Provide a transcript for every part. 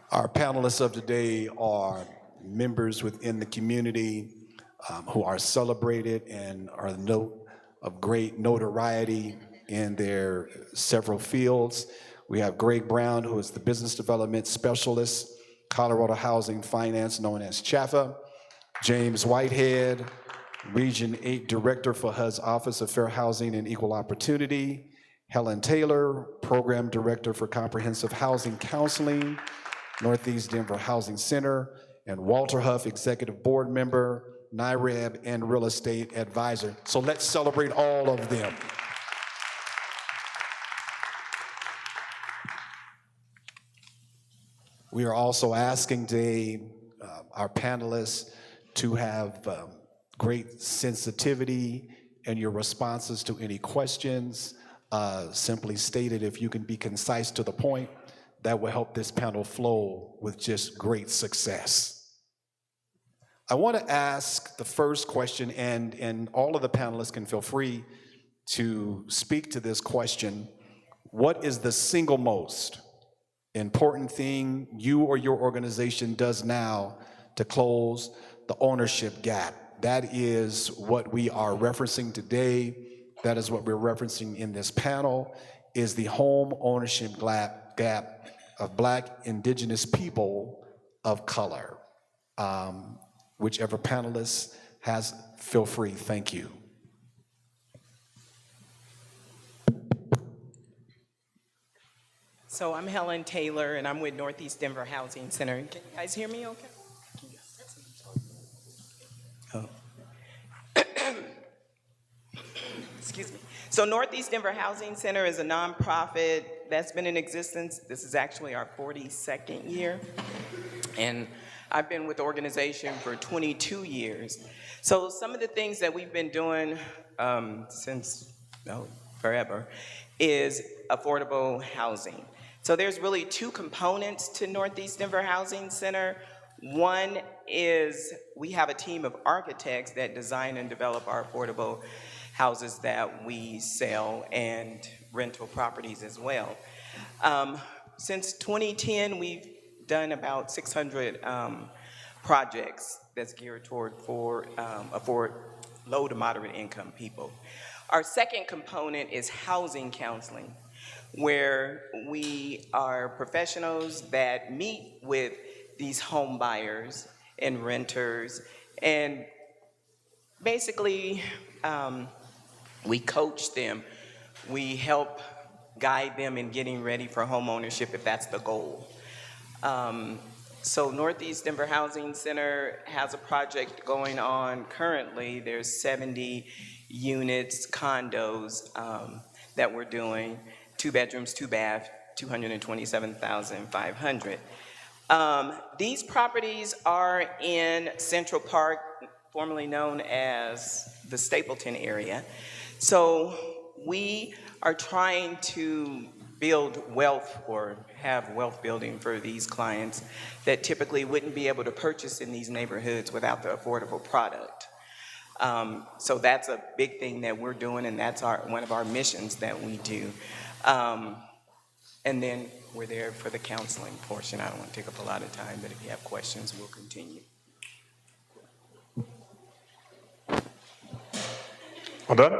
Our panelists of today are members within the community who are celebrated and are of great notoriety in their several fields. We have Greg Brown, who is the Business Development Specialist, Colorado Housing Finance, known as CHAFA. James Whitehead, Region 8 Director for HUD's Office of Fair Housing and Equal Opportunity. Helen Taylor, Program Director for Comprehensive Housing Counseling, Northeast Denver Housing Center, and Walter Huff, Executive Board Member, NIREB, and Real Estate Advisor. So let's celebrate all of them. We are also asking today our panelists to have great sensitivity in your responses to any questions. Simply stated, if you can be concise to the point, that will help this panel flow with just great success. I want to ask the first question, and all of the panelists can feel free to speak to this question. What is the single most important thing you or your organization does now to close the ownership gap? That is what we are referencing today. That is what we're referencing in this panel, is the home ownership gap of Black, Indigenous people of color. Whichever panelist has, feel free. Thank you. So I'm Helen Taylor, and I'm with Northeast Denver Housing Center. Can you guys hear me okay? Oh. Excuse me. So Northeast Denver Housing Center is a nonprofit that's been in existence. This is actually our 42nd year. And I've been with the organization for 22 years. So some of the things that we've been doing since forever is affordable housing. So there's really two components to Northeast Denver Housing Center. One is we have a team of architects that design and develop our affordable houses that we sell, and rental properties as well. Since 2010, we've done about 600 projects that's geared toward for low to moderate income people. Our second component is housing counseling, where we are professionals that meet with these home buyers and renters, and basically we coach them. We help guide them in getting ready for home ownership if that's the goal. So Northeast Denver Housing Center has a project going on currently. There's 70 units, condos that we're doing, 2 bedrooms, 2 bath, 227,500. These properties are in Central Park, formerly known as the Stapleton area. So we are trying to build wealth or have wealth building for these clients that typically wouldn't be able to purchase in these neighborhoods without the affordable product. So that's a big thing that we're doing, and that's one of our missions that we do. And then we're there for the counseling portion. I don't want to take up a lot of time, but if you have questions, we'll continue. All done?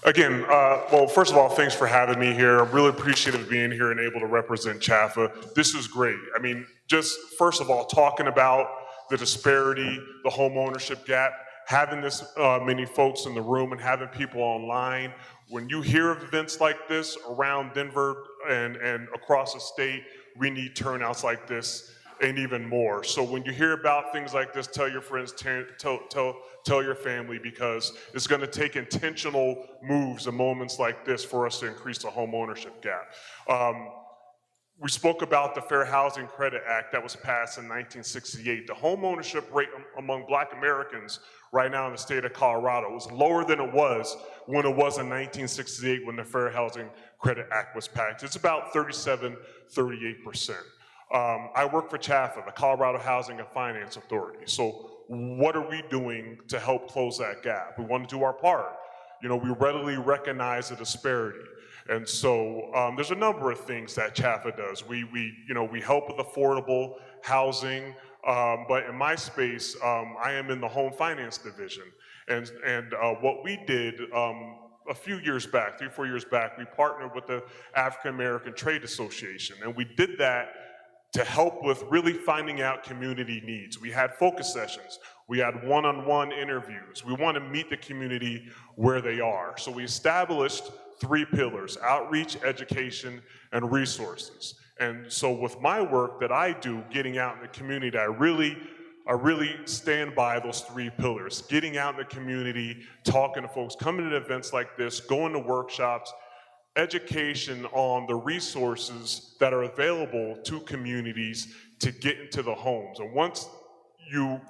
Again, well, first of all, thanks for having me here. I'm really appreciative of being here and able to represent CHAFA. This is great. I mean, just first of all, talking about the disparity, the home ownership gap, having this many folks in the room and having people online. When you hear of events like this around Denver and across the state, we need turnouts like this and even more. So when you hear about things like this, tell your friends, tell your family, because it's going to take intentional moves and moments like this for us to increase the home ownership gap. We spoke about the Fair Housing Credit Act that was passed in 1968. The home ownership rate among Black Americans right now in the state of Colorado is lower than it was when it was in 1968 when the Fair Housing Credit Act was passed. It's about 37, 38%. I work for CHAFA, the Colorado Housing and Finance Authority. So what are we doing to help close that gap? We want to do our part. You know, we readily recognize the disparity. And so there's a number of things that CHAFA does. We help with affordable housing, but in my space, I am in the home finance division. And what we did a few years back, 3-4 years back, we partnered with the African American Trade Association, and we did that to help with really finding out community needs. We had focus sessions, we had one-on-one interviews. We want to meet the community where they are. So we established 3 pillars: outreach, education, and resources. And so with my work that I do, getting out in the community, I really stand by those 3 pillars: getting out in the community, talking to folks, coming to events like this, going to workshops, education on the resources that are available to communities to get into the homes. And once you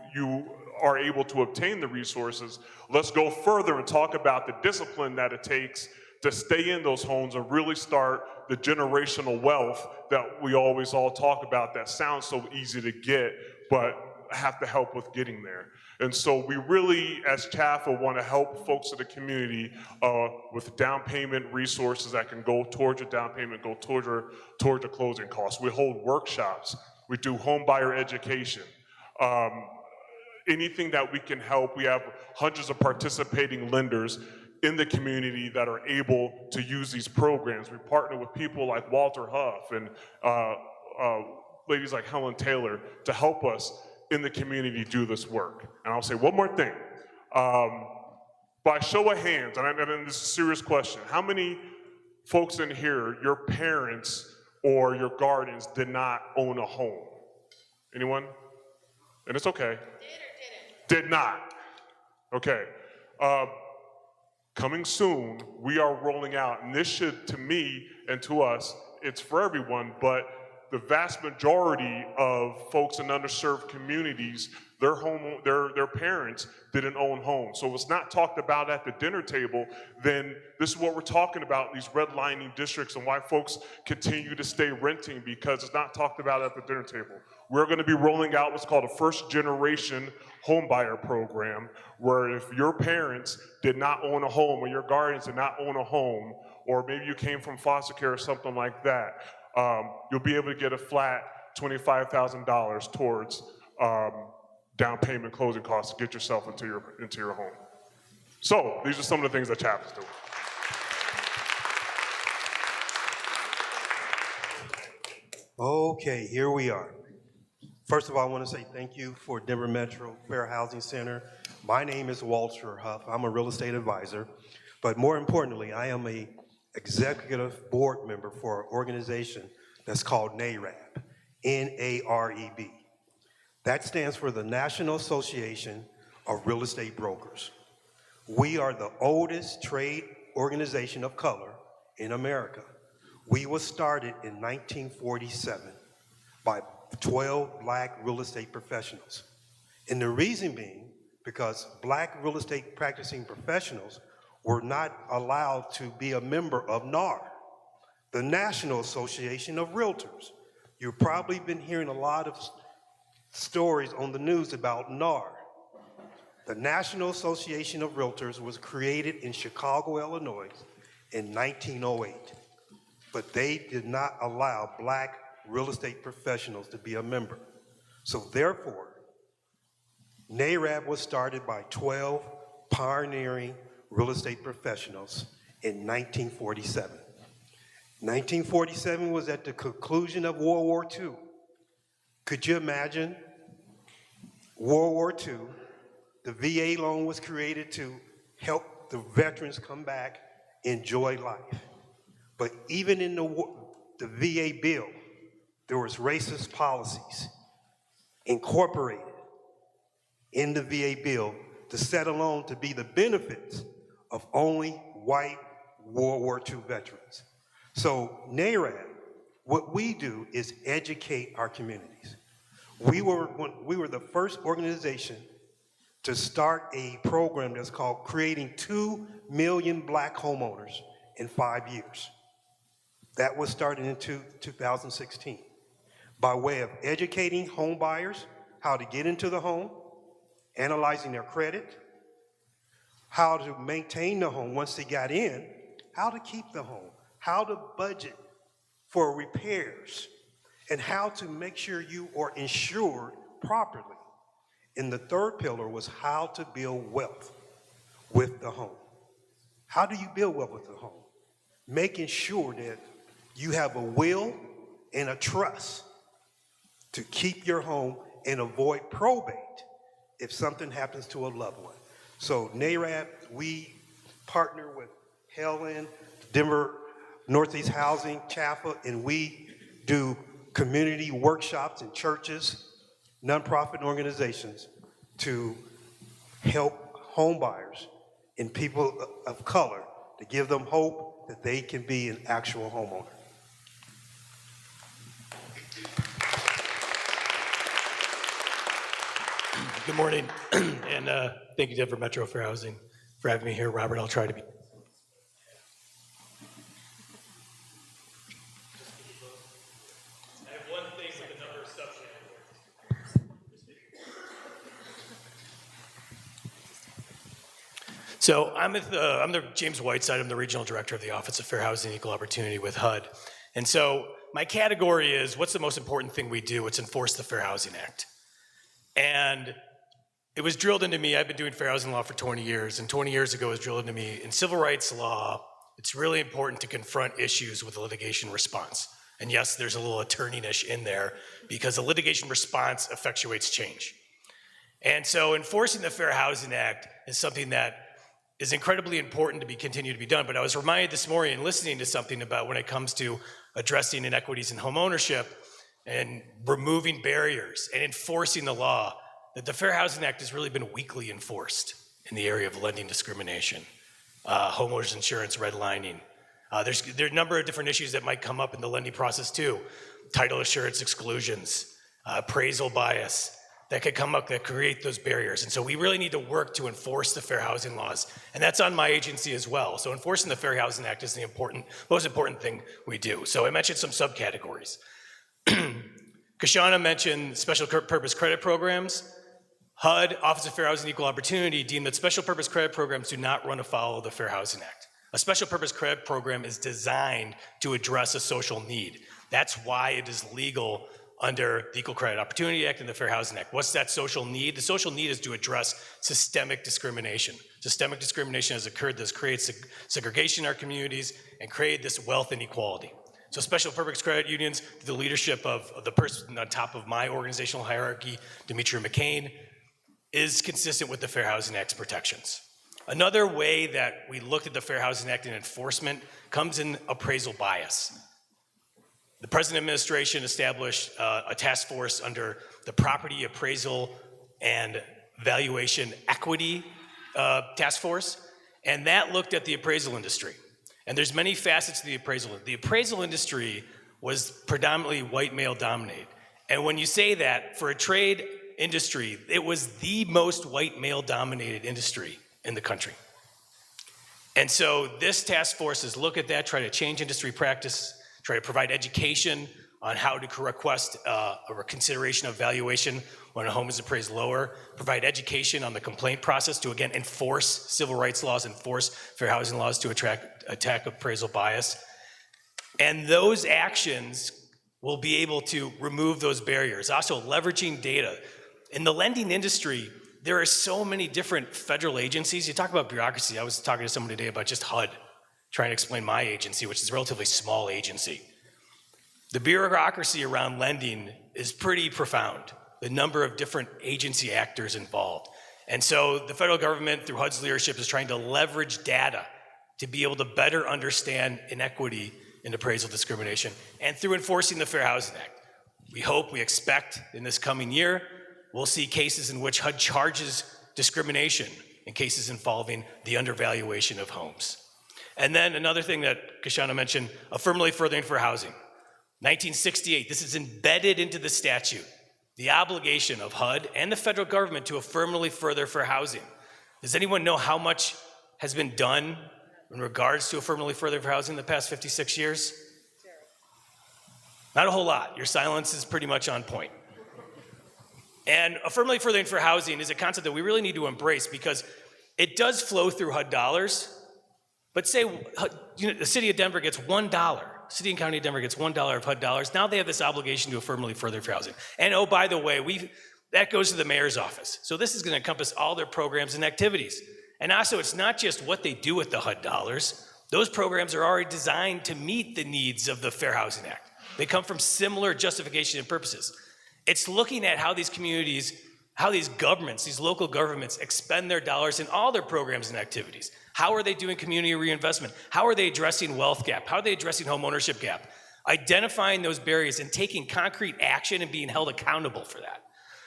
are able to obtain the resources, let's go further and talk about the discipline that it takes to stay in those homes and really start the generational wealth that we always all talk about, that sounds so easy to get, but have to help with getting there. And so we really, as CHAFA, want to help folks in the community with down payment resources that can go towards your down payment, go towards your closing costs. We hold workshops. We do home buyer education. Anything that we can help. We have hundreds of participating lenders in the community that are able to use these programs. We partner with people like Walter Huff and ladies like Helen Taylor to help us in the community do this work. And I'll say one more thing. By show of hands, and this is a serious question, how many folks in here, your parents or your guardians did not own a home? Anyone? And it's okay. Did not. Okay. Coming soon, we are rolling out, and this should, to me and to us, it's for everyone, but the vast majority of folks in underserved communities, their parents didn't own homes. So if it's not talked about at the dinner table, then this is what we're talking about, these redlining districts, and why folks continue to stay renting, because it's not talked about at the dinner table. We're going to be rolling out what's called a first-generation homebuyer program, where if your parents did not own a home, or your guardians did not own a home, or maybe you came from foster care or something like that, you'll be able to get a flat $25,000 towards down payment, closing costs to get yourself into your home. So these are some of the things that CHAP's doing. Okay, here we are. First of all, I want to say thank you for Denver Metro Fair Housing Center. My name is Walter Huff. I'm a real estate advisor, but more importantly, I am a executive board member for an organization that's called NAREB, N-A-R-E-B. That stands for the National Association of Real Estate Brokers. We are the oldest trade organization of color in America. We were started in 1947 by 12 black real estate professionals. And the reason being, because black real estate practicing professionals were not allowed to be a member of NAR, the National Association of Realtors. You've probably been hearing a lot of stories on the news about NAR. The National Association of Realtors was created in Chicago, Illinois in 1908, but they did not allow black real estate professionals to be a member. So therefore, NAREB was started by 12 pioneering real estate professionals in 1947. 1947 was at the conclusion of World War II. Could you imagine? World War II, the VA loan was created to help the veterans come back, enjoy life. But even in the VA bill, there was racist policies incorporated in the VA bill to set a loan to be the benefits of only white World War II veterans. So NAREB, what we do is educate our communities. We were the first organization to start a program that's called Creating 2 Million Black Homeowners in 5 years. That was started in 2016 by way of educating home buyers how to get into the home, analyzing their credit, how to maintain the home once they got in, how to keep the home, how to budget for repairs, and how to make sure you are insured properly. And the third pillar was how to build wealth with the home. How do you build wealth with the home? Making sure that you have a will and a trust to keep your home and avoid probate if something happens to a loved one. So NARAD, we partner with Helen, Denver Northeast Housing, CHAFA, and we do community workshops in churches, nonprofit organizations to help home buyers and people of color, to give them hope that they can be an actual homeowner. Good morning, and thank you, Denver Metro Fair Housing, for having me here. Robert, I'll try to be. I have one thing with the number of subcategories. So I'm the James Whiteside. I'm the Regional Director of the Office of Fair Housing and Equal Opportunity with HUD. And so my category is, what's the most important thing we do? It's enforce the Fair Housing Act. And it was drilled into me. I've been doing fair housing law for 20 years, and 20 years ago it was drilled into me. In civil rights law, it's really important to confront issues with a litigation response. And yes, there's a little attorney-ish in there, because a litigation response effectuates change. And so enforcing the Fair Housing Act is something that is incredibly important to continue to be done. But I was reminded this morning in listening to something about when it comes to addressing inequities in homeownership and removing barriers and enforcing the law, that the Fair Housing Act has really been weakly enforced in the area of lending discrimination, homeowners insurance redlining. There are a number of different issues that might come up in the lending process too. Title assurance exclusions, appraisal bias, that could come up that create those barriers. And so we really need to work to enforce the fair housing laws. And that's on my agency as well. So enforcing the Fair Housing Act is the most important thing we do. So I mentioned some subcategories. Kashana mentioned special purpose credit programs. HUD, Office of Fair Housing and Equal Opportunity, deemed that special purpose credit programs do not run afoul of the Fair Housing Act. A special purpose credit program is designed to address a social need. That's why it is legal under the Equal Credit Opportunity Act and the Fair Housing Act. What's that social need? The social need is to address systemic discrimination. Systemic discrimination has occurred that creates segregation in our communities and created this wealth inequality. So special purpose credit unions, the leadership of the person on top of my organizational hierarchy, Demetria McCain, is consistent with the Fair Housing Act's protections. Another way that we looked at the Fair Housing Act and enforcement comes in appraisal bias. The President administration established a task force under the Property Appraisal and Valuation Equity Task Force, and that looked at the appraisal industry. And there's many facets to the appraisal. The appraisal industry was predominantly white male dominated. And when you say that, for a trade industry, it was the most white male dominated industry in the country. And so this task force is look at that, try to change industry practice, try to provide education on how to request a consideration of valuation when a home is appraised lower, provide education on the complaint process to, again, enforce civil rights laws, enforce fair housing laws to attack appraisal bias. And those actions will be able to remove those barriers. Also, leveraging data. In the lending industry, there are so many different federal agencies. You talk about bureaucracy. I was talking to someone today about just HUD, trying to explain my agency, which is a relatively small agency. The bureaucracy around lending is pretty profound, the number of different agency actors involved. And so the federal government, through HUD's leadership, is trying to leverage data to be able to better understand inequity in appraisal discrimination, and through enforcing the Fair Housing Act. We expect in this coming year, we'll see cases in which HUD charges discrimination in cases involving the undervaluation of homes. And then another thing that Kashana mentioned, affirmatively furthering for housing. 1968, this is embedded into the statute, the obligation of HUD and the federal government to affirmatively further for housing. Does anyone know how much has been done in regards to affirmatively further for housing in the past 56 years? Not a whole lot. Your silence is pretty much on point. And affirmatively furthering for housing is a concept that we really need to embrace because it does flow through HUD dollars, but say the city of Denver gets $1. City and County of Denver gets $1 of HUD dollars. Now they have this obligation to affirmatively further fair housing. And oh, by the way, that goes to the mayor's office. So this is going to encompass all their programs and activities. And also, it's not just what they do with the HUD dollars. Those programs are already designed to meet the needs of the Fair Housing Act. They come from similar justification and purposes. It's looking at how these communities, how these governments, these local governments expend their dollars in all their programs and activities. How are they doing community reinvestment? How are they addressing wealth gap? How are they addressing homeownership gap? Identifying those barriers and taking concrete action and being held accountable for that.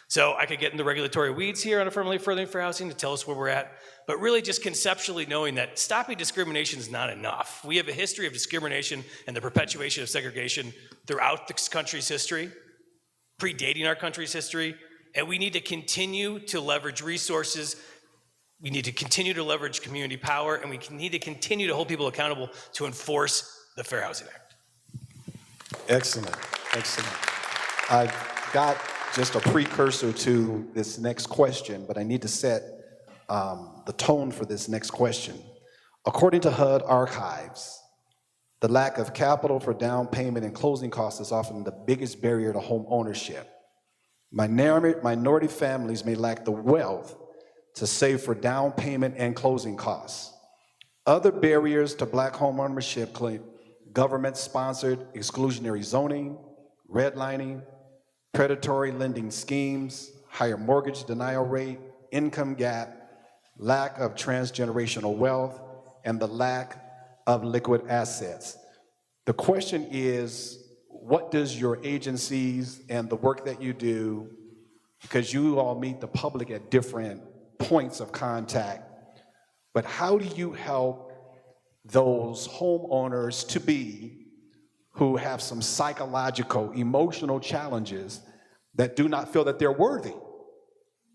So I could get in the regulatory weeds here on affirmatively furthering fair housing to tell us where we're at, but really just conceptually knowing that stopping discrimination is not enough. We have a history of discrimination and the perpetuation of segregation throughout this country's history, predating our country's history, and we need to continue to leverage resources. We need to continue to leverage community power, and we need to continue to hold people accountable to enforce the Fair Housing Act. Excellent, excellent. I've got just a precursor to this next question, but I need to set the tone for this next question. According to HUD archives, the lack of capital for down payment and closing costs is often the biggest barrier to home ownership. Minority families may lack the wealth to save for down payment and closing costs. Other barriers to Black home ownership include government-sponsored exclusionary zoning, redlining, predatory lending schemes, higher mortgage denial rate, income gap, lack of transgenerational wealth, and the lack of liquid assets. The question is, what does your agencies and the work that you do, because you all meet the public at different points of contact, but how do you help those homeowners to be who have some psychological, emotional challenges that do not feel that they're worthy,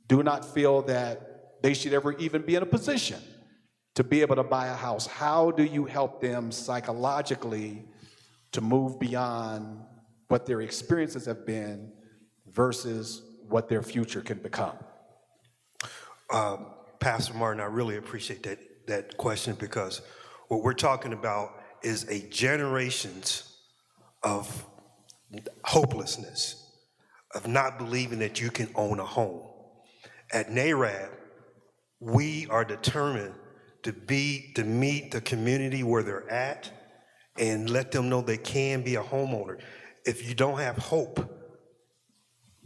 do not feel that they should ever even be in a position to be able to buy a house? How do you help them psychologically to move beyond what their experiences have been versus what their future can become? Pastor Martin, I really appreciate that question, because what we're talking about is a generations of hopelessness, of not believing that you can own a home. At NARAD, we are determined to meet the community where they're at and let them know they can be a homeowner. If you don't have hope,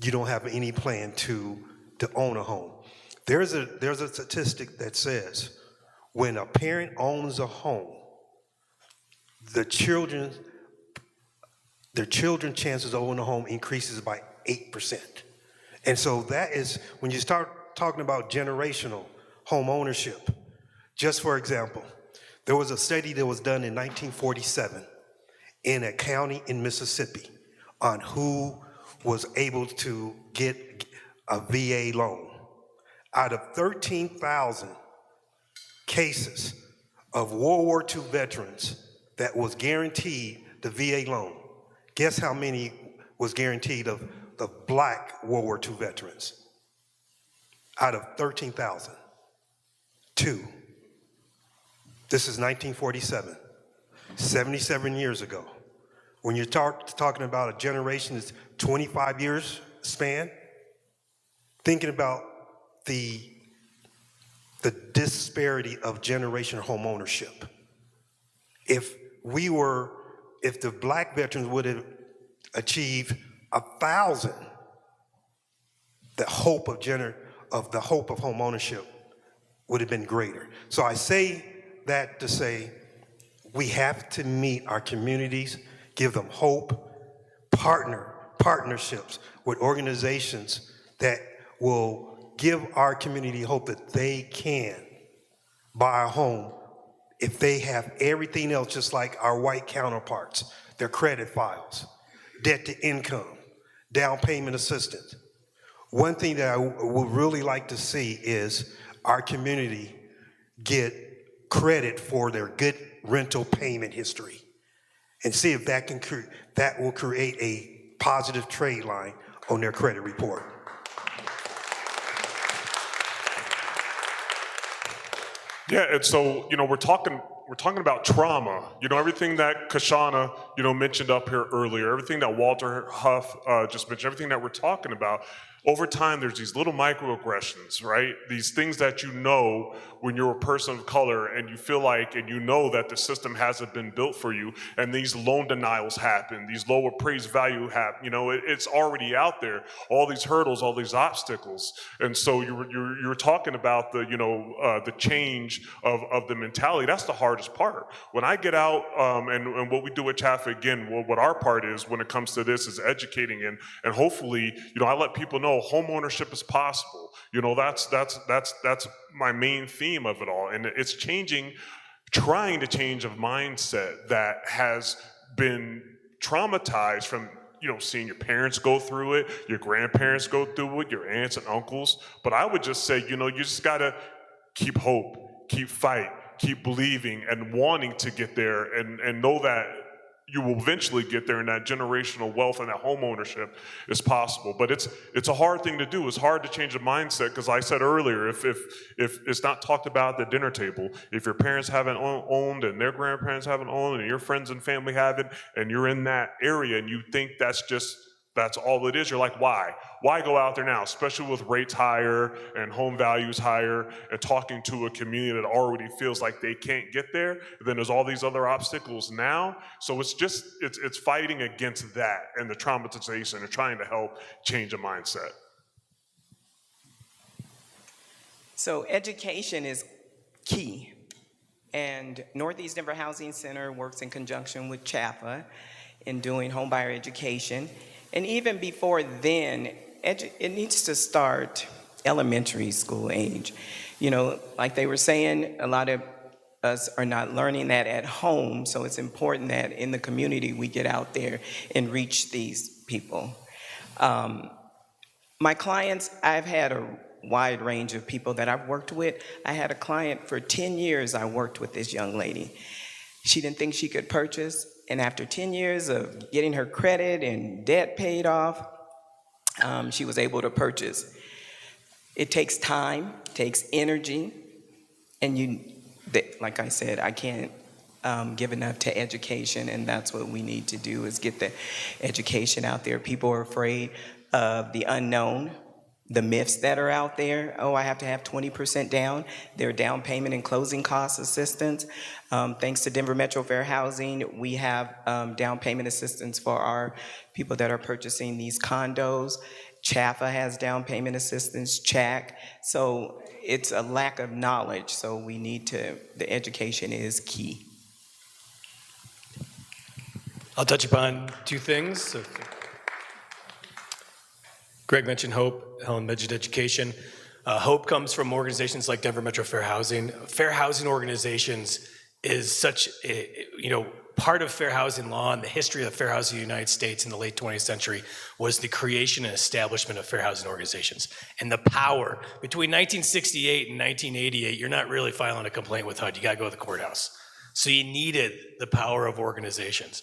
you don't have any plan to own a home. There's a statistic that says when a parent owns a home, their children's chances of owning a home increases by 8%. And so that is, when you start talking about generational home ownership, just for example, there was a study that was done in 1947 in a county in Mississippi on who was able to get a VA loan. Out of 13,000 cases of World War II veterans that was guaranteed the VA loan, guess how many was guaranteed of the Black World War II veterans? Out of 13,000, 2. This is 1947, 77 years ago. When you're talking about a generation that's 25 years span, thinking about the disparity of generational home ownership. If the Black veterans would have achieved 1,000, the hope of home ownership would have been greater. So I say that to say we have to meet our communities, give them hope, partnerships with organizations that will give our community hope that they can buy a home if they have everything else just like our white counterparts, their credit files, debt to income, down payment assistance. One thing that I would really like to see is our community get credit for their good rental payment history, and see if that will create a positive trade line on their credit report. Yeah, and so, we're talking we're talking about trauma. You know, everything that Kashana, you know, mentioned up here earlier, everything that Walter Huff just mentioned, everything that we're talking about. Over time, there's these little microaggressions, right? These things that you know when you're a person of color and you feel like, and you know that the system hasn't been built for you, and these loan denials happen, these low appraised value happen, you know, it's already out there. All these hurdles, all these obstacles. And so you're talking about the, you know, the change of the mentality. That's the hardest part. When I get out, and what we do at Chafa, again, what our part is when it comes to this is educating, and hopefully, you know, I let people know home ownership is possible. You know, that's my main theme of it all. And it's trying to change a mindset that has been traumatized from, you know, seeing your parents go through it, your grandparents go through it, your aunts and uncles. But I would just say, you know, you just gotta keep hope, keep fight, keep believing and wanting to get there, and know that you will eventually get there, and that generational wealth and that home ownership is possible. But it's a hard thing to do. It's hard to change a mindset, because I said earlier, if it's not talked about at the dinner table, if your parents haven't owned and their grandparents haven't owned and your friends and family haven't, and you're in that area and you think that's all it is, you're like, why? Why go out there now, especially with rates higher and home values higher, and talking to a community that already feels like they can't get there? Then there's all these other obstacles now. So it's fighting against that and the traumatization and trying to help change a mindset. So education is key. And Northeast Denver Housing Center works in conjunction with CHAFA in doing homebuyer education. And even before then, it needs to start elementary school age. You know, like they were saying, a lot of us are not learning that at home, so it's important that in the community we get out there and reach these people. My clients, I've had a wide range of people that I've worked with. I had a client for 10 years, I worked with this young lady. She didn't think she could purchase, and after 10 years of getting her credit and debt paid off, she was able to purchase. It takes time, takes energy, and like I said, I can't give enough to education, and that's what we need to do, is get the education out there. People are afraid of the unknown, the myths that are out there. Oh, I have to have 20% down. Their down payment and closing cost assistance. Thanks to Denver Metro Fair Housing, we have down payment assistance for our people that are purchasing these condos. CHAFA has down payment assistance, CHAC. So it's a lack of knowledge. So we need to, the education is key. I'll touch upon two things. So, Greg mentioned hope, Helen mentioned education. Hope comes from organizations like Denver Metro Fair Housing. Fair housing organizations is such a, part of fair housing law, and the history of fair housing in the United States in the late 20th century was the creation and establishment of fair housing organizations. And the power, between 1968 and 1988, you're not really filing a complaint with HUD, you gotta go to the courthouse. So you needed the power of organizations.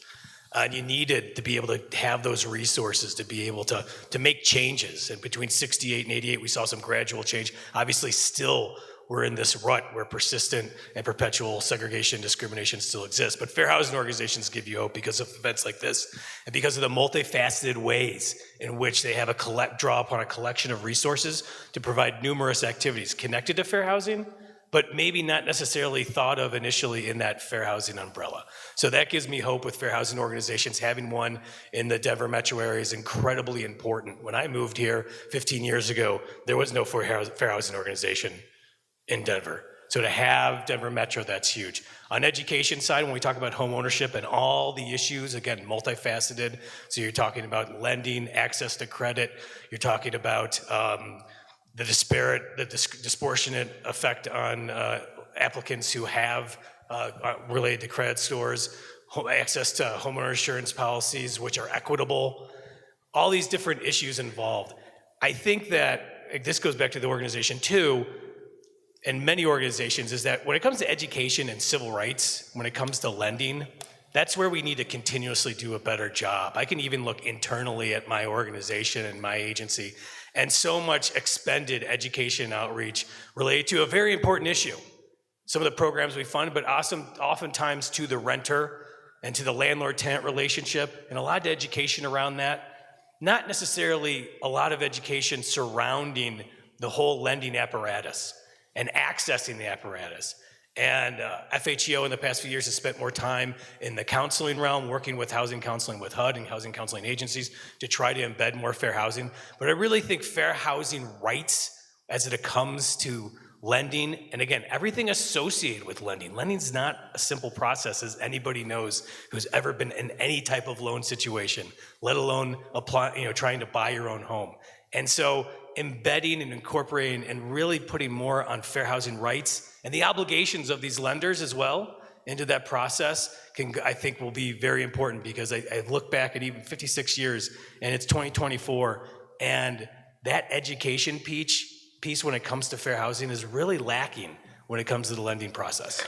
And you needed to be able to have those resources to be able to make changes. And between 68 and 88, we saw some gradual change. Obviously, still, we're in this rut where persistent and perpetual segregation and discrimination still exists. But fair housing organizations give you hope because of events like this, and because of the multifaceted ways in which they have draw upon a collection of resources to provide numerous activities connected to fair housing, but maybe not necessarily thought of initially in that fair housing umbrella. So that gives me hope with fair housing organizations. Having one in the Denver metro area is incredibly important. When I moved here 15 years ago, there was no fair housing organization in Denver. So to have Denver Metro, that's huge. On education side, when we talk about home ownership and all the issues, again, multifaceted. So you're talking about lending, access to credit. You're talking about the disproportionate effect on applicants who have related to credit scores, access to homeowner insurance policies, which are equitable, all these different issues involved. I think that this goes back to the organization too, and many organizations, is that when it comes to education and civil rights, when it comes to lending, that's where we need to continuously do a better job. I can even look internally at my organization and my agency, and so much expended education outreach related to a very important issue. some of the programs we fund, but also oftentimes to the renter and to the landlord-tenant relationship, and a lot of education around that. Not necessarily a lot of education surrounding the whole lending apparatus and accessing the apparatus. And FHEO in the past few years has spent more time in the counseling realm, working with housing counseling with HUD and housing counseling agencies to try to embed more fair housing. But I really think fair housing rights as it comes to lending, and again, everything associated with lending. Lending's not a simple process, as anybody knows who's ever been in any type of loan situation, let alone trying to buy your own home. And so embedding and incorporating and really putting more on fair housing rights and the obligations of these lenders as well into that process I think will be very important, because I look back at even 56 years and it's 2024, and that education piece when it comes to fair housing is really lacking when it comes to the lending process.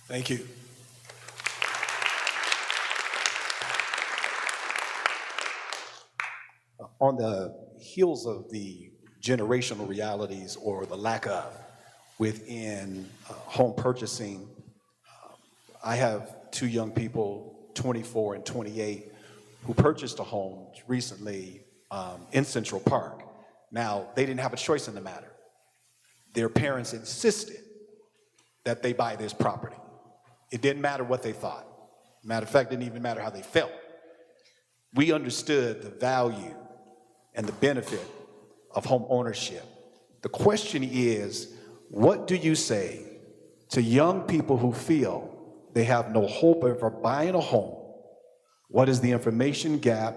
Thank you. On the heels of the generational realities or the lack of within home purchasing, I have two young people, 24 and 28, who purchased a home recently in Central Park. Now, they didn't have a choice in the matter. Their parents insisted that they buy this property. It didn't matter what they thought. Matter of fact, it didn't even matter how they felt. We understood the value and the benefit of home ownership. The question is, what do you say to young people who feel they have no hope of buying a home? What is the information gap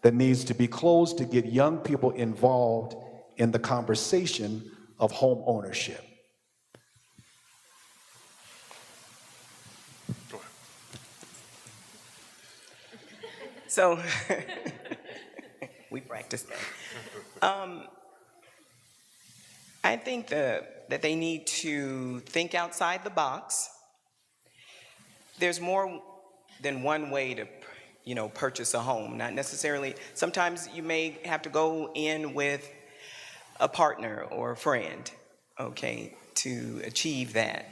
that needs to be closed to get young people involved in the conversation of home ownership? Go ahead. So, we practiced that. I think that they need to think outside the box. There's more than one way to, purchase a home. Not necessarily, sometimes you may have to go in with a partner or a friend, okay, to achieve that.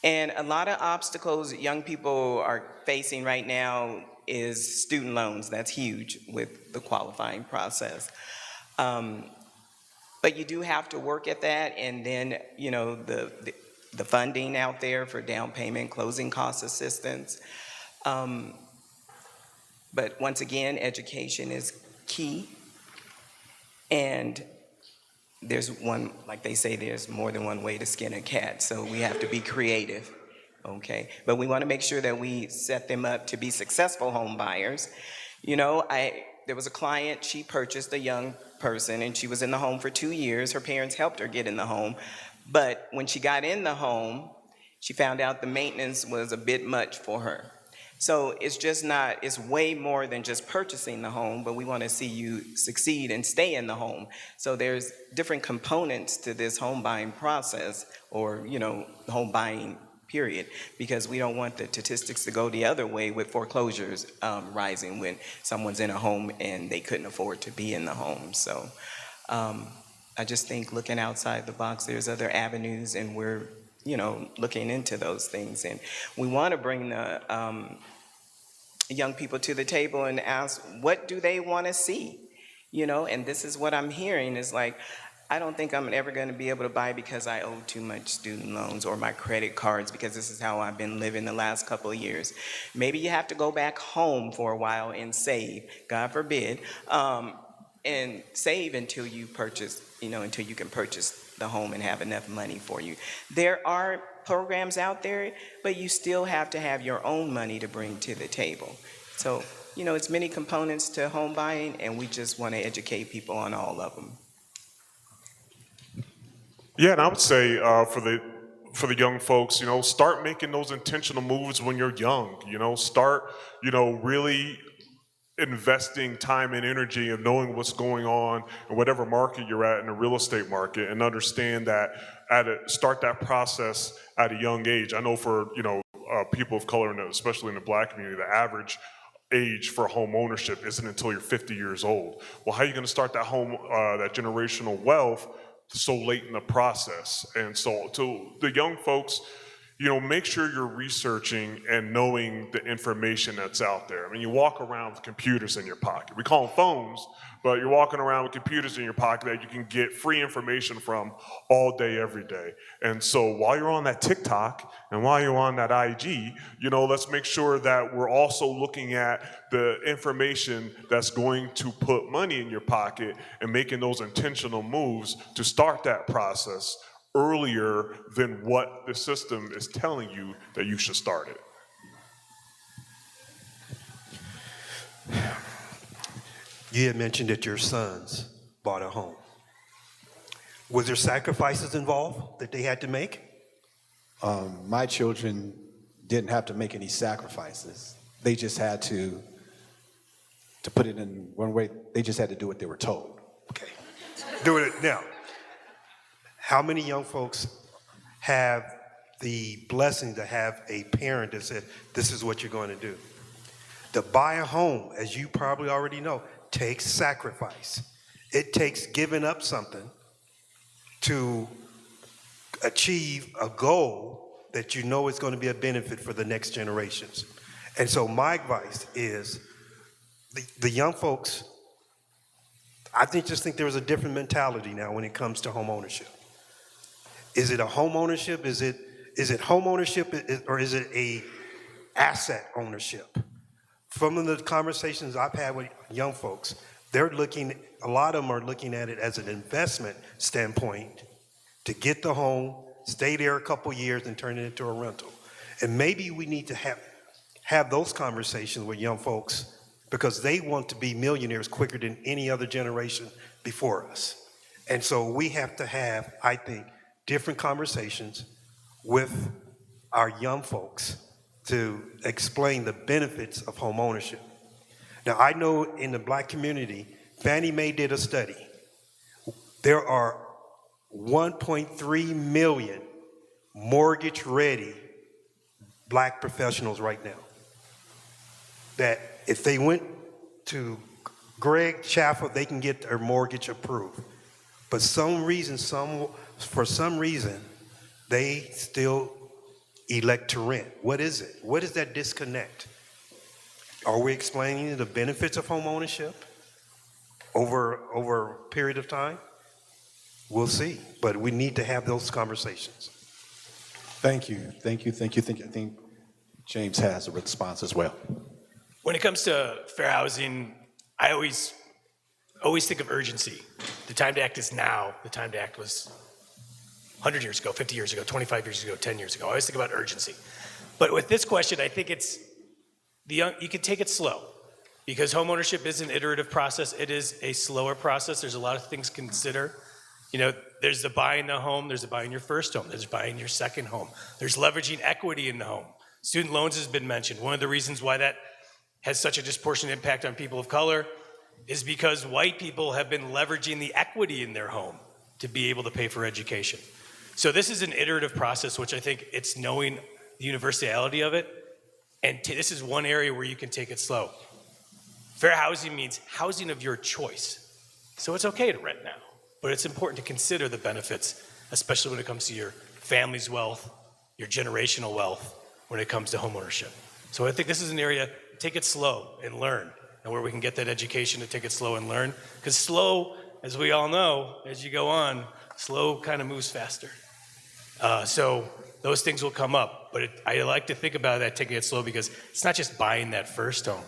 And a lot of obstacles young people are facing right now is student loans. That's huge with the qualifying process. But you do have to work at that, and then, the funding out there for down payment, closing cost assistance. But once again, education is key. And there's one, like they say, there's more than one way to skin a cat, so we have to be creative, okay? But we want to make sure that we set them up to be successful home buyers. There was a client, she purchased a young person, and she was in the home for 2 years. Her parents helped her get in the home. But when she got in the home, she found out the maintenance was a bit much for her. So it's way more than just purchasing the home, but we want to see you succeed and stay in the home. So there's different components to this home buying process, or, home buying period, because we don't want the statistics to go the other way with foreclosures rising when someone's in a home and they couldn't afford to be in the home. So I just think looking outside the box, there's other avenues, and we're looking into those things. And we want to bring the young people to the table and ask, what do they want to see? And this is what I'm hearing is like, I don't think I'm ever going to be able to buy because I owe too much student loans or my credit cards, because this is how I've been living the last couple of years. Maybe you have to go back home for a while and save, God forbid, and save until you purchase, until you can purchase the home and have enough money for you. There are programs out there, but you still have to have your own money to bring to the table. So, it's many components to home buying, and we just want to educate people on all of them. Yeah, and I would say for the young folks, start making those intentional moves when you're young. Start, really investing time and energy of knowing what's going on in whatever market you're at in the real estate market, and understand that start that process at a young age. I know for people of color, especially in the Black community, the average age for home ownership isn't until you're 50 years old. Well, how are you going to start that home, that generational wealth so late in the process. And so to the young folks, make sure you're researching and knowing the information that's out there. I mean, you walk around with computers in your pocket. We call them phones, but you're walking around with computers in your pocket that you can get free information from all day, every day. And so while you're on that TikTok and while you're on that IG, let's make sure that we're also looking at the information that's going to put money in your pocket and making those intentional moves to start that process earlier than what the system is telling you that you should start it. You had mentioned that your sons bought a home. Was there sacrifices involved that they had to make? My children didn't have to make any sacrifices. They just had to put it in one way, they just had to do what they were told. Okay. Doing it now. How many young folks have the blessing to have a parent that said, this is what you're going to do? To buy a home, as you probably already know, takes sacrifice. It takes giving up something to achieve a goal that you know is going to be a benefit for the next generations. And so my advice is the young folks, just think there's a different mentality now when it comes to home ownership. Is it a home ownership? Is it home ownership, or is it a asset ownership? From the conversations I've had with young folks, a lot of them are looking at it as an investment standpoint to get the home, stay there a couple years, and turn it into a rental. And maybe we need to have those conversations with young folks because they want to be millionaires quicker than any other generation before us. And so we have to have, I think, different conversations with our young folks to explain the benefits of home ownership. Now, I know in the Black community, Fannie Mae did a study. There are 1.3 million mortgage-ready Black professionals right now that if they went to Greg Chaffa, they can get their mortgage approved. But for some reason, they still elect to rent. What is it? What is that disconnect? Are we explaining the benefits of home ownership over a period of time? We'll see, but we need to have those conversations. Thank you. I think James has a response as well. When it comes to fair housing, I always think of urgency. The time to act is now. The time to act was 100 years ago, 50 years ago, 25 years ago, 10 years ago. I always think about urgency. But with this question, I think you can take it slow because homeownership is an iterative process. It is a slower process. There's a lot of things to consider. There's the buying the home, there's the buying your first home, there's buying your second home. There's leveraging equity in the home. Student loans has been mentioned. One of the reasons why that has such a disproportionate impact on people of color is because white people have been leveraging the equity in their home to be able to pay for education. So this is an iterative process, which I think it's knowing the universality of it. And this is one area where you can take it slow. Fair housing means housing of your choice. So it's okay to rent now, but it's important to consider the benefits, especially when it comes to your family's wealth, your generational wealth, when it comes to homeownership. So I think this is an area, take it slow and learn, and where we can get that education to take it slow and learn. Because slow, as we all know, as you go on, slow kind of moves faster. So those things will come up, but I like to think about that, taking it slow, because it's not just buying that first home,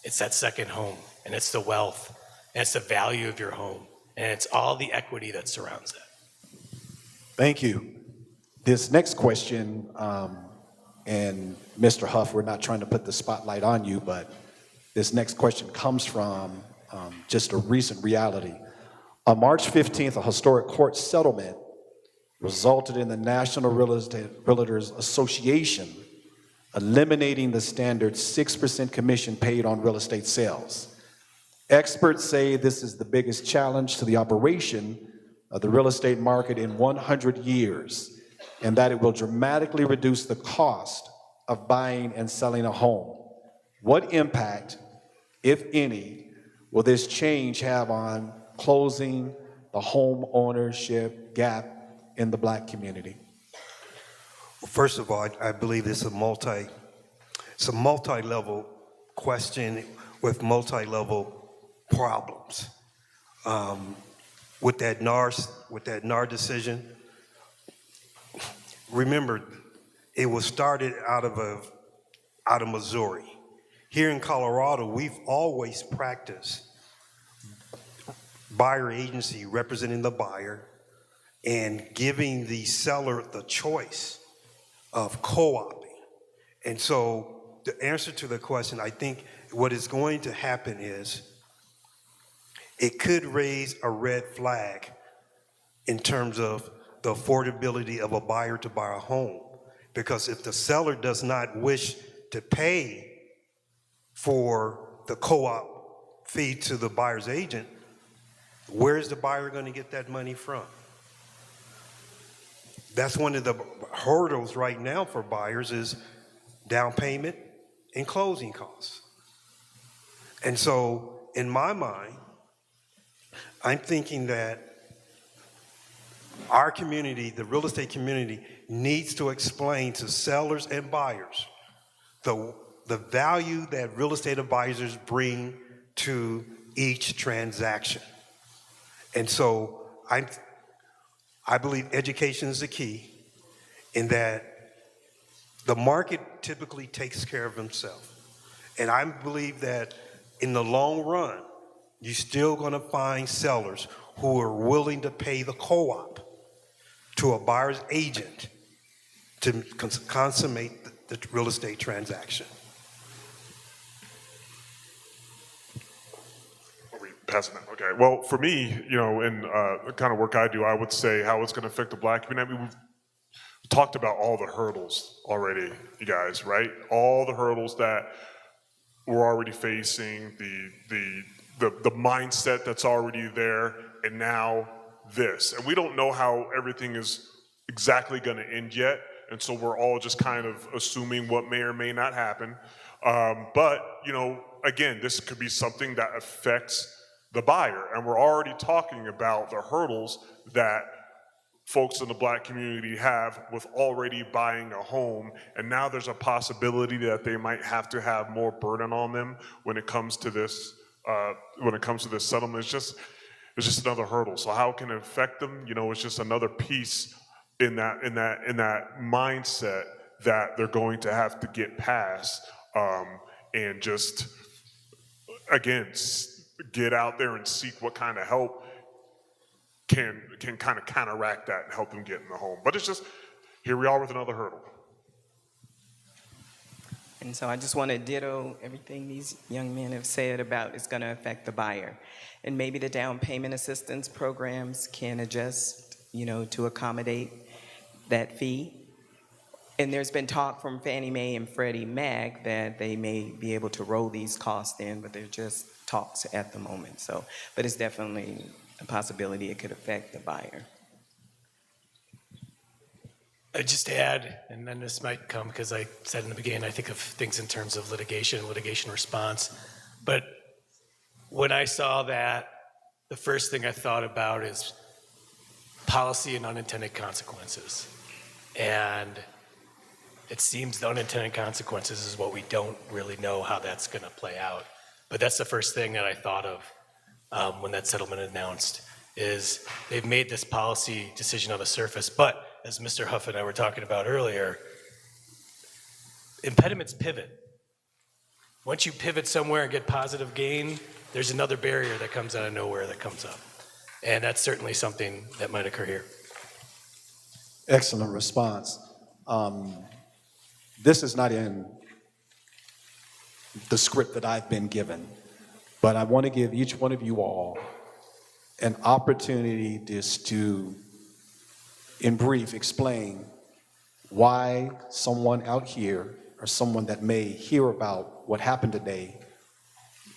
it's that second home, and it's the wealth, and it's the value of your home, and it's all the equity that surrounds that. Thank you. This next question, and Mr. Huff, we're not trying to put the spotlight on you, but this next question comes from just a recent reality. On March 15th, a historic court settlement resulted in the National Realtors Association eliminating the standard 6% commission paid on real estate sales. Experts say this is the biggest challenge to the operation of the real estate market in 100 years, and that it will dramatically reduce the cost of buying and selling a home. What impact, if any, will this change have on closing, the home ownership gap in the Black community? First of all, I believe it's a multi-level question with multi-level problems. With that NAR decision, remember, it was started out of Missouri. Here in Colorado, we've always practiced buyer agency representing the buyer and giving the seller the choice of co-oping. And so the answer to the question, I think what is going to happen is it could raise a red flag in terms of the affordability of a buyer to buy a home. Because if the seller does not wish to pay for the co-op fee to the buyer's agent, where is the buyer going to get that money from? That's one of the hurdles right now for buyers is down payment and closing costs. And so in my mind, I'm thinking that our community, the real estate community, needs to explain to sellers and buyers the value that real estate advisors bring to each transaction. And so I believe education is the key in that the market typically takes care of himself. And I believe that in the long run, you're still going to find sellers who are willing to pay the co-op to a buyer's agent to consummate the real estate transaction. Are we passing that? Okay. Well, for me, you know, in the kind of work I do, I would say how it's going to affect the Black community. I mean, we've talked about all the hurdles already, you guys, right? All the hurdles that we're already facing, the mindset that's already there, and now this. And we don't know how everything is exactly going to end yet, and so we're all just kind of assuming what may or may not happen. But, you know, again, this could be something that affects the buyer, and we're already talking about the hurdles that folks in the Black community have with already buying a home, and now there's a possibility that they might have to have more burden on them when it comes to this settlement. It's just another hurdle. So how can it affect them? You know, it's just another piece in that mindset that they're going to have to get past, and just again get out there and seek what kind of help can kind of counteract that and help them get in the home. But it's just, here we are with another hurdle. And so I just want to ditto everything these young men have said about it's going to affect the buyer. And maybe the down payment assistance programs can adjust, you know, to accommodate that fee. And there's been talk from Fannie Mae and Freddie Mac that they may be able to roll these costs in, but they're just talks at the moment. So, but it's definitely a possibility it could affect the buyer. I'd just add, and then this might come because I said in the beginning, I think of things in terms of litigation response. But when I saw that, the first thing I thought about is policy and unintended consequences. And it seems the unintended consequences is what we don't really know how that's going to play out. But that's the first thing that I thought of when that settlement announced, is they've made this policy decision on the surface, but as Mr. Huff and I were talking about earlier, impediments pivot. Once you pivot somewhere and get positive gain, there's another barrier that comes out of nowhere that comes up. And that's certainly something that might occur here. Excellent response. This is not in the script that I've been given, but I want to give each one of you all an opportunity just to, in brief, explain why someone out here or someone that may hear about what happened today,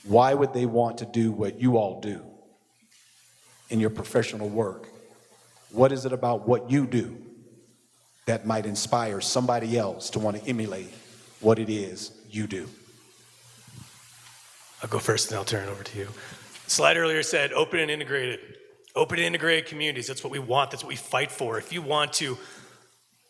why would they want to do what you all do in your professional work? What is it about what you do that might inspire somebody else to want to emulate what it is you do? I'll go first and I'll turn it over to you. Slide earlier said open and integrated. Open and integrated communities, that's what we want, that's what we fight for. If you want to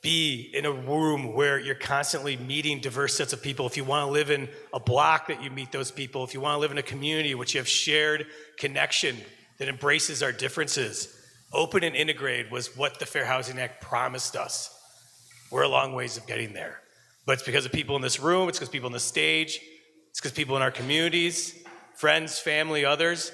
be in a room where you're constantly meeting diverse sets of people, if you want to live in a block that you meet those people, if you want to live in a community which you have shared connection that embraces our differences, open and integrated was what the Fair Housing Act promised us. We're a long ways of getting there. But it's because of people in this room, it's because people on the stage, it's because people in our communities, friends, family, others,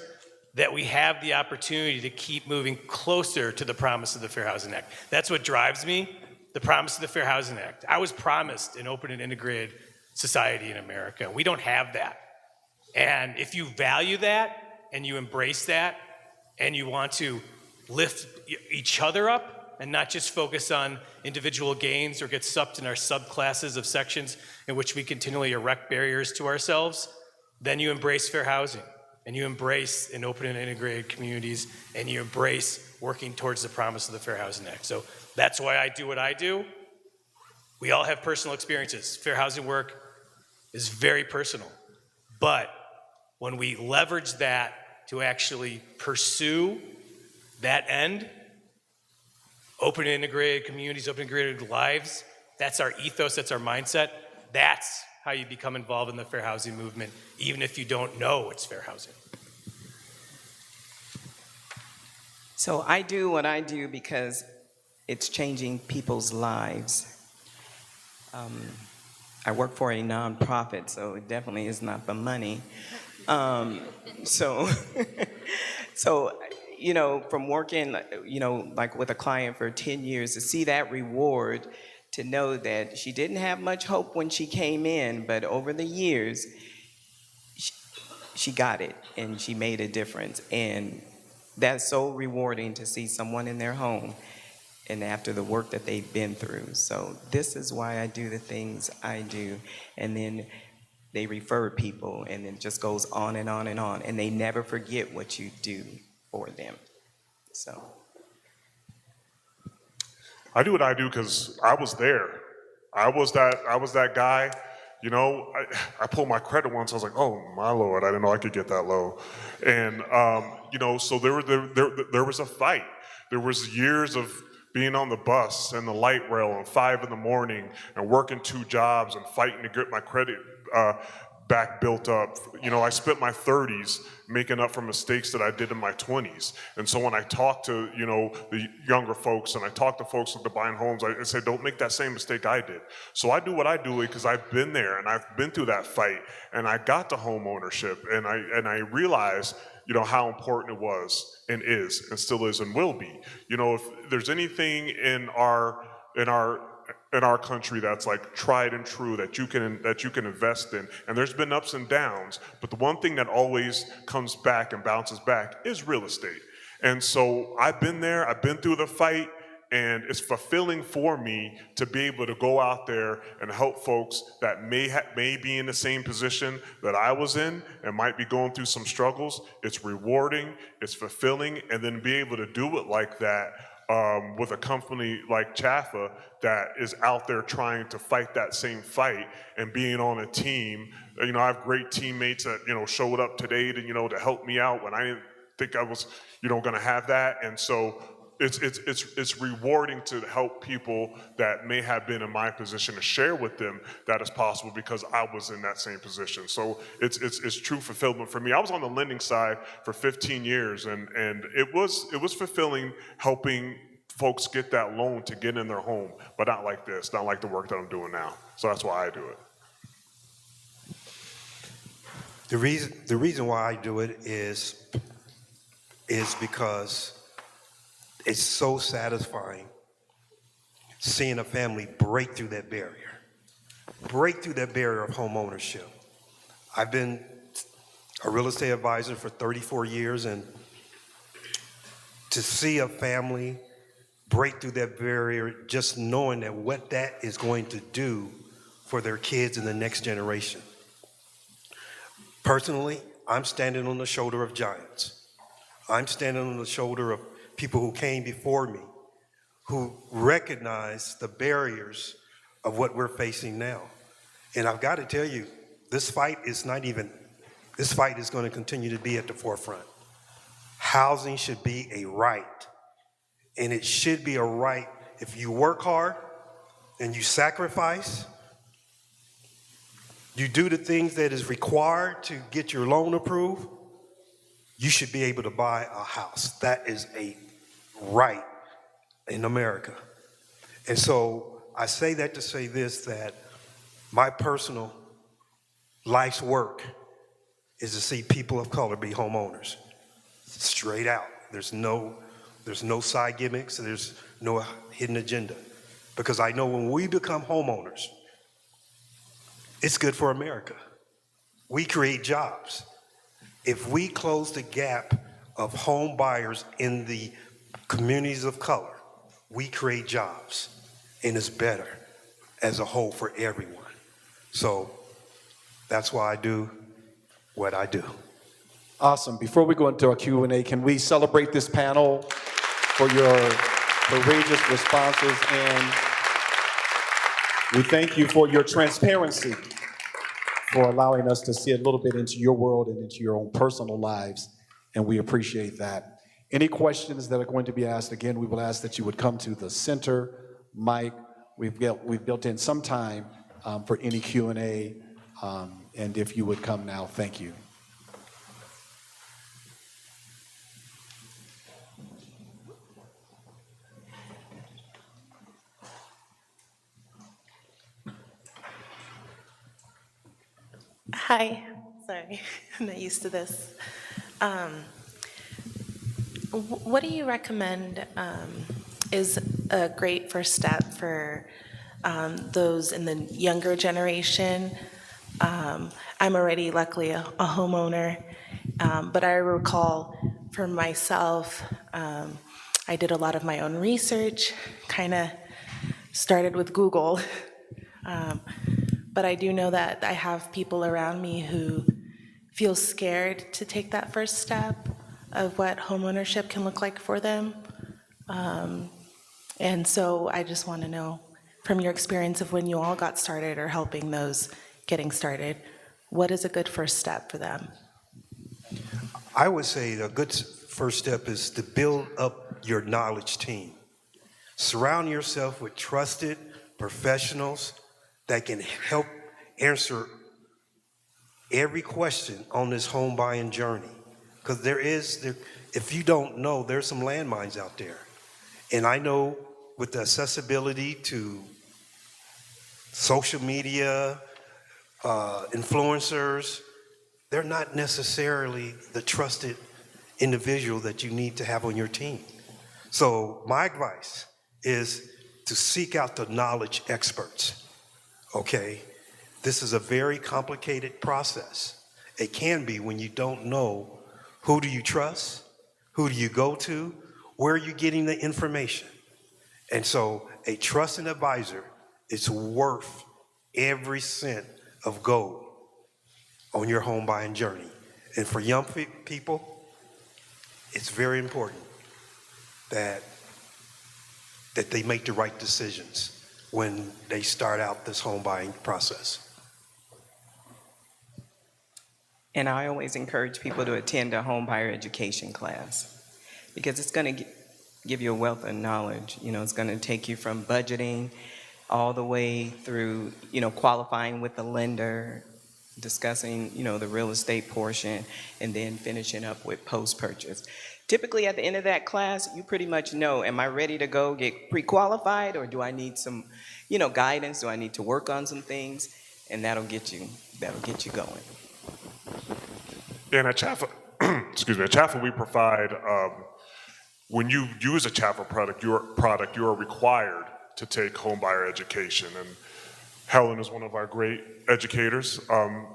that we have the opportunity to keep moving closer to the promise of the Fair Housing Act. That's what drives me, the promise of the Fair Housing Act. I was promised an open and integrated society in America. We don't have that. And if you value that and you embrace that and you want to lift each other up and not just focus on individual gains or get sucked in our subclasses of sections in which we continually erect barriers to ourselves, then you embrace fair housing and you embrace an open and integrated communities and you embrace working towards the promise of the Fair Housing Act. So that's why I do what I do. We all have personal experiences. Fair housing work is very personal. But when we leverage that to actually pursue that end, open and integrated communities, open and integrated lives, that's our ethos, that's our mindset. That's how you become involved in the fair housing movement, even if you don't know it's fair housing. So I do what I do because it's changing people's lives. I work for a nonprofit, so it definitely is not the money. So, you know, from working, you know, like with a client for 10 years, to see that reward, to know that she didn't have much hope when she came in, but over the years, she got it and she made a difference. And that's so rewarding to see someone in their home and after the work that they've been through. So this is why I do the things I do. And then they refer people, and it just goes on and on and on. And they never forget what you do for them. So I do what I do because I was there. I was that guy. You know, I pulled my credit once. I was like, oh my Lord, I didn't know I could get that low. And you know, so there was a fight. There was years of being on the bus and the light rail at 5 a.m. and working 2 jobs and fighting to get my credit back built up. You know, I spent my 30s making up for mistakes that I did in my 20s. And so when I talk to, you know, the younger folks and I talk to folks that are buying homes, I say, don't make that same mistake I did. So I do what I do because I've been there and I've been through that fight and I got to home ownership and I realized, you know, how important it was and is and still is and will be. You know, if there's anything in our country that's like tried and true that you can invest in, and there's been ups and downs, but the one thing that always comes back and bounces back is real estate. And so I've been there, I've been through the fight, and it's fulfilling for me to be able to go out there and help folks that may be in the same position that I was in and might be going through some struggles. It's rewarding, it's fulfilling, and then be able to do it like that with a company like Chaffa that is out there trying to fight that same fight and being on a team. You know, I have great teammates that, you know, showed up today to, you know, to help me out when I didn't think I was, you know, gonna have that. And so it's rewarding to help people that may have been in my position, to share with them that it's possible because I was in that same position. So it's true fulfillment for me. I was on the lending side for 15 years and it was fulfilling helping folks get that loan to get in their home, but not like this, not like the work that I'm doing now. So that's why I do it. The reason why I do it is because it's so satisfying seeing a family break through that barrier of home ownership. I've been a real estate advisor for 34 years, and to see a family break through that barrier, just knowing that what that is going to do for their kids in the next generation. Personally, I'm standing on the shoulder of giants. I'm standing on the shoulder of people who came before me, who recognize the barriers of what we're facing now. And I've got to tell you, this fight is going to continue to be at the forefront. Housing should be a right. And it should be a right if you work hard and you sacrifice, you do the things that is required to get your loan approved, you should be able to buy a house. That is a right in America. And so I say that to say this, that my personal life's work is to see people of color be homeowners. Straight out. There's no side gimmicks, there's no hidden agenda. Because I know when we become homeowners, it's good for America. We create jobs. If we close the gap of home buyers in the communities of color, we create jobs, and it's better as a whole for everyone. So that's why I do what I do. Awesome. Before we go into our Q&A, can we celebrate this panel for your courageous responses, and we thank you for your transparency, for allowing us to see a little bit into your world and into your own personal lives, and we appreciate that. Any questions that are going to be asked, again, we will ask that you would come to the center mic. We've built in some time for any Q&A, and if you would come now, thank you. Hi, sorry, I'm not used to this. What do you recommend is a great first step for those in the younger generation? I'm already luckily a homeowner, but I recall for myself, I did a lot of my own research, kind of started with Google. But I do know that I have people around me who feel scared to take that first step of what homeownership can look like for them. And so I just want to know, from your experience of when you all got started or helping those getting started, what is a good first step for them? I would say a good first step is to build up your knowledge team. Surround yourself with trusted professionals that can help answer every question on this home buying journey. Because if you don't know, there's some landmines out there. And I know with the accessibility to social media, influencers, they're not necessarily the trusted individual that you need to have on your team. So my advice is to seek out the knowledge experts, okay? This is a very complicated process. It can be when you don't know who do you trust, who do you go to, where are you getting the information? And so a trusted advisor is worth every cent of gold on your home buying journey. And for young people, it's very important that they make the right decisions when they start out this home buying process. And I always encourage people to attend a home buyer education class, because it's going to give you a wealth of knowledge. You know, it's going to take you from budgeting all the way through, qualifying with the lender, discussing, the real estate portion, and then finishing up with post-purchase. Typically at the end of that class, you pretty much know, am I ready to go get pre-qualified, or do I need some, guidance? Do I need to work on some things? And that'll get you going. And at Chaffa, at Chaffa, we provide, when you use a Chaffa product, you are required to take home buyer education. And Helen is one of our great educators in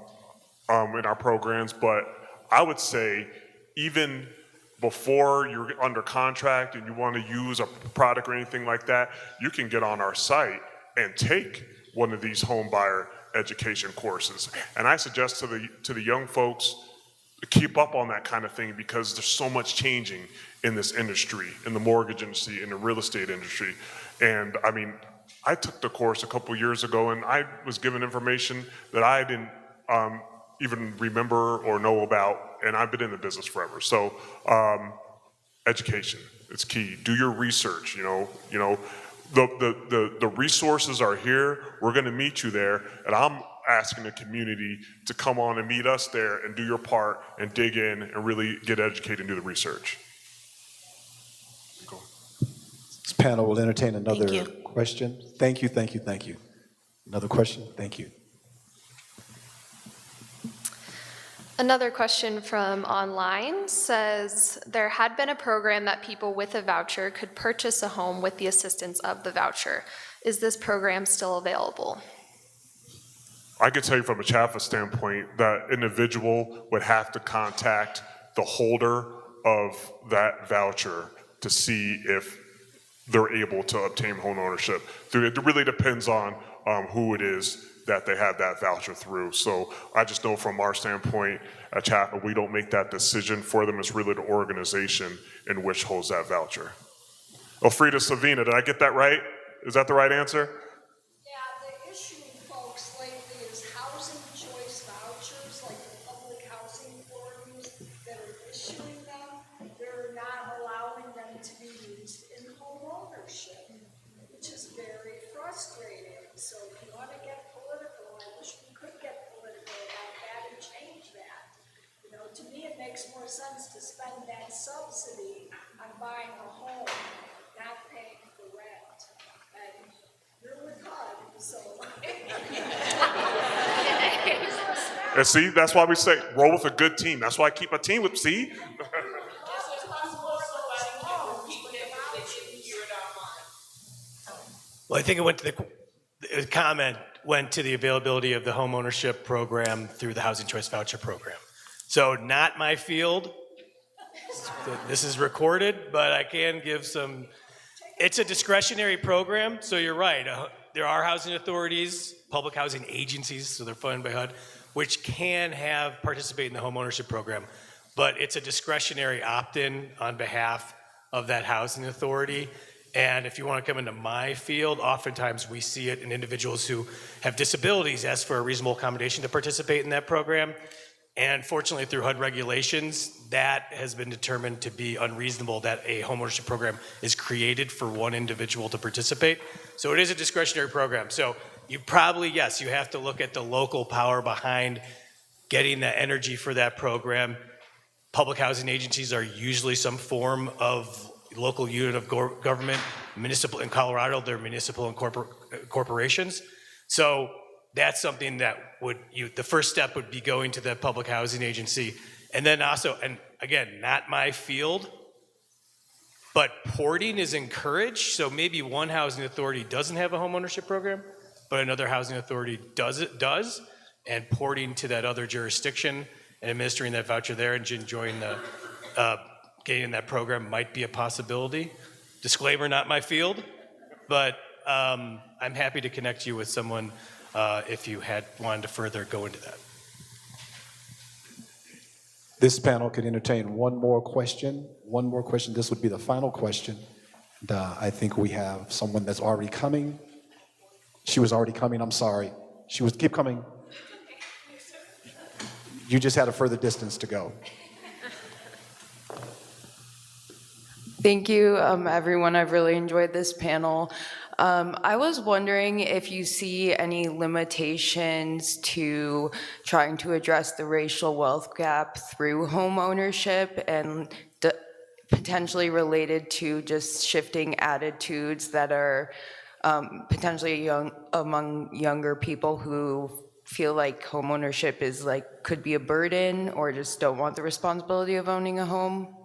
our programs. But I would say, even before you're under contract and you want to use a product or anything like that, you can get on our site and take one of these home buyer education courses. And I suggest to the young folks, keep up on that kind of thing, because there's so much changing in this industry, in the mortgage industry, in the real estate industry. And I mean, I took the course a couple years ago, and I was given information that I didn't even remember or know about, and I've been in the business forever. So education. It's key. Do your research, the resources are here. We're gonna meet you there, and I'm asking the community to come on and meet us there and do your part and dig in and really get educated and do the research. This panel will entertain another you. question. Thank you, thank you, thank you. Another question? Thank you. Another question from online says, there had been a program that people with a voucher could purchase a home with the assistance of the voucher. Is this program still available? I can tell you from a Chaffa standpoint, that individual would have to contact the holder of that voucher to see if they're able to obtain home ownership. It really depends on who it is that they have that voucher through. So I just know from our standpoint at Chapel, we don't make that decision for them. It's really the organization in which holds that voucher. Elfrida Savina, did I get that right? Is that the right answer? Yeah, the issue, folks, lately is housing choice vouchers, like the public housing authorities that are issuing them. They're not allowing them to be used in home ownership, which is very frustrating. So if you want to get political, I wish we could get political about that and change that. You know, to me, it makes more sense to spend that subsidy on buying a home, not paying for rent. And you're with HUD, so. And see, that's why we say roll with a good team. That's why I keep a team with, see? Well, I think it went to the comment went to the availability of the home ownership program through the Housing Choice Voucher Program. So not my field. This is recorded, but I can give some. It's a discretionary program, so you're right. There are housing authorities, public housing agencies, so they're funded by HUD, which can participate in the home ownership program, but it's a discretionary opt-in on behalf of that housing authority. And if you want to come into my field, oftentimes we see it in individuals who have disabilities ask for a reasonable accommodation to participate in that program. And fortunately, through HUD regulations, that has been determined to be unreasonable that a homeownership program is created for one individual to participate. So it is a discretionary program. So you probably, yes, you have to look at the local power behind getting the energy for that program. Public housing agencies are usually some form of local unit of government, municipal in Colorado, they're municipal and corporations. So that's something that the first step would be going to the public housing agency. And then also, and again, not my field, but porting is encouraged. So maybe one housing authority doesn't have a home ownership program, but another housing authority does, and porting to that other jurisdiction and administering that voucher there and enjoying the, getting in that program might be a possibility. Disclaimer, not my field, but I'm happy to connect you with someone if you had wanted to further go into that. This panel could entertain one more question. One more question. This would be the final question. And, I think we have someone that's already coming. She was already coming. I'm sorry. Keep coming. You just had a further distance to go. Thank you, everyone. I've really enjoyed this panel. I was wondering if you see any limitations to trying to address the racial wealth gap through home ownership and potentially related to just shifting attitudes that are potentially among younger people who feel like home ownership is could be a burden or just don't want the responsibility of owning a home.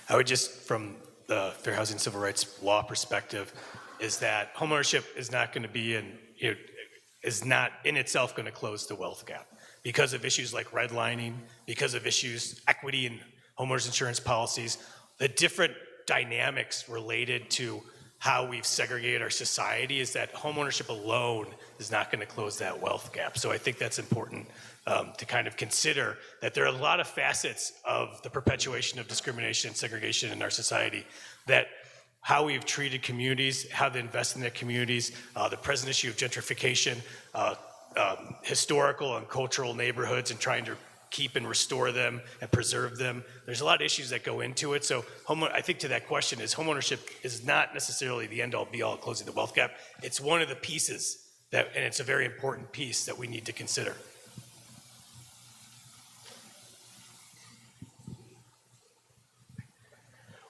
I would just, from the fair housing civil rights law perspective, is that homeownership is not going to be is not in itself going to close the wealth gap because of issues like redlining, because of issues, equity in homeowners insurance policies, the different dynamics related to how we've segregated our society is that homeownership alone is not going to close that wealth gap. So I think that's important to kind of consider that there are a lot of facets of the perpetuation of discrimination and segregation in our society, that how we've treated communities, how they invest in their communities, the present issue of gentrification, historical and cultural neighborhoods and trying to keep and restore them and preserve them. There's a lot of issues that go into it. So I think to that question is homeownership is not necessarily the end all be all closing the wealth gap. It's one of the pieces and it's a very important piece that we need to consider.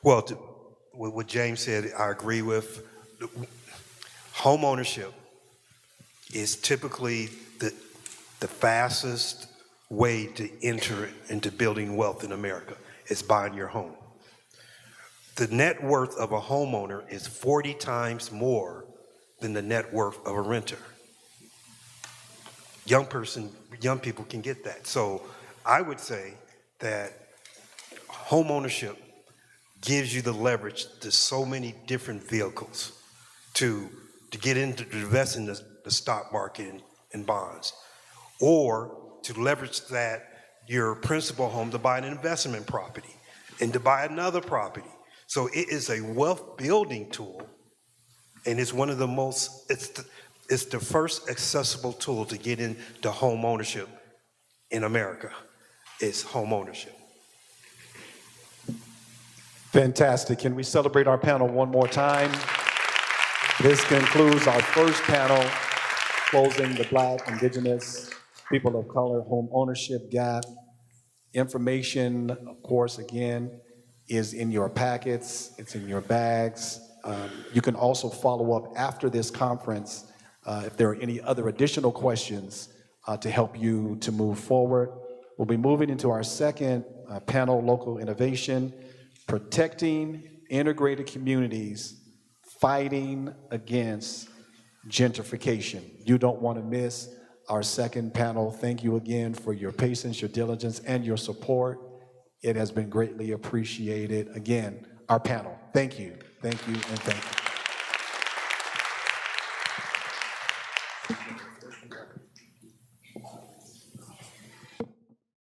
Well, what James said, I agree with. Home ownership is typically the fastest way to enter into building wealth in America. It's buying your home. The net worth of a homeowner is 40 times more than the net worth of a renter. Young people can get that. So I would say that home ownership gives you the leverage to so many different vehicles to get into, to invest in the stock market and bonds, or to leverage that, your principal home, to buy an investment property and to buy another property. So it is a wealth building tool, and it's one of the most, it's the first accessible tool to get into home ownership in America, is home ownership. Fantastic. Can we celebrate our panel one more time? This concludes our first panel, Closing the Black, Indigenous, People of Color Home Ownership Gap. Information, of course, again, is in your packets, it's in your bags. You can also follow up after this conference if there are any other additional questions to help you to move forward. We'll be moving into our second panel, Local Innovation, Protecting Integrated Communities, Fighting Against Gentrification. You don't want to miss our second panel. Thank you again for your patience, your diligence, and your support. It has been greatly appreciated. Again, our panel, thank you, and thank you.